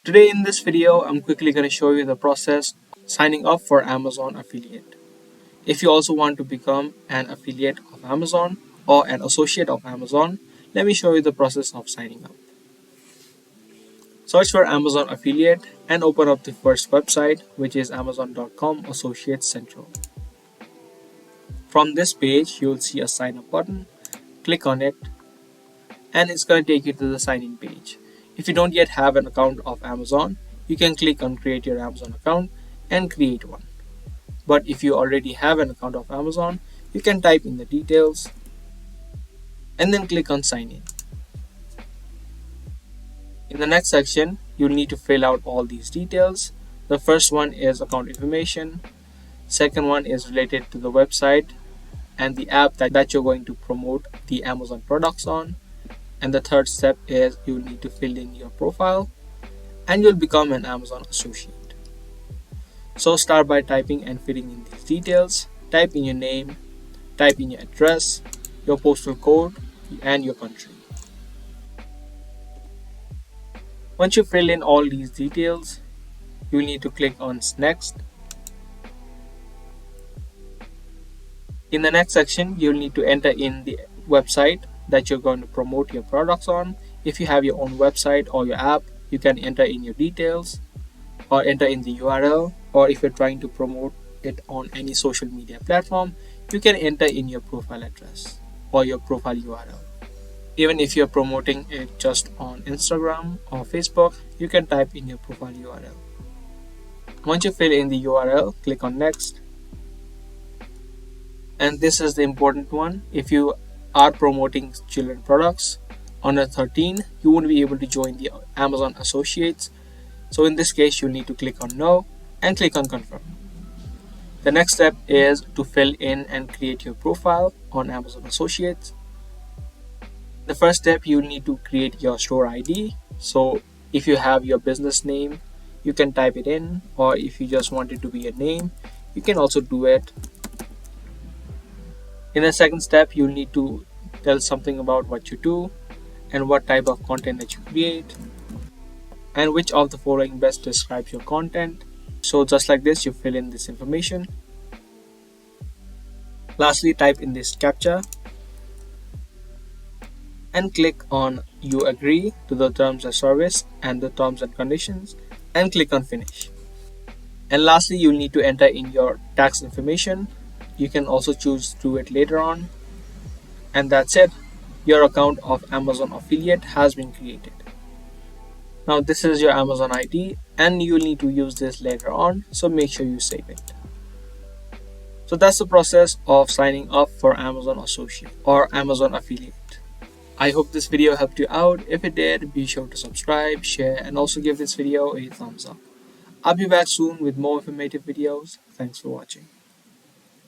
Today in this video, I'm quickly going to show you the process signing up for Amazon affiliate. If you also want to become an affiliate of Amazon or an associate of Amazon, let me show you the process of signing up. Search for Amazon affiliate and open up the first website, which is amazon.com Associates Central. From this page, you'll see a sign up button. Click on it and it's going to take you to the sign in page. If you don't yet have an account of Amazon, you can click on create your Amazon account and create one. But if you already have an account of Amazon, you can type in the details and then click on sign in. In the next section, you'll need to fill out all these details. The first one is account information. Second one is related to the website and the app that you're going to promote the Amazon products on. And the third step is you'll need to fill in your profile and you'll become an Amazon associate. So start by typing and filling in these details. Type in your name, type in your address, your postal code, and your country. Once you fill in all these details, you'll need to click on next. In the next section, you'll need to enter in the website that you're going to promote your products on. If you have your own website or your app, you can enter in your details or enter in the URL, or if you're trying to promote it on any social media platform, you can enter in your profile address or your profile URL. Even if you're promoting it just on Instagram or Facebook, you can type in your profile URL. Once you fill in the URL, click on next. And this is the important one. If you are promoting children products under 13, you won't be able to join the Amazon Associates. So in this case, you'll need to click on no and click on confirm. The next step is to fill in and create your profile on Amazon Associates. The first step, you'll need to create your store ID. So if you have your business name, you can type it in, or if you just want it to be a name, you can also do it. In the second step, you'll need to tell something about what you do and what type of content that you create and which of the following best describes your content. So just like this, you fill in this information. Lastly, type in this CAPTCHA and click on you agree to the terms of service and the terms and conditions and click on finish. And lastly, you'll need to enter in your tax information. You can also choose to do it later on. And that's it. Your account of Amazon affiliate has been created. Now this is your Amazon ID and you'll need to use this later on, so make sure you save it. So that's the process of signing up for Amazon Associate or Amazon affiliate. I hope this video helped you out. If it did, be sure to subscribe, share, and also give this video a thumbs up. I'll be back soon with more informative videos. Thanks for watching.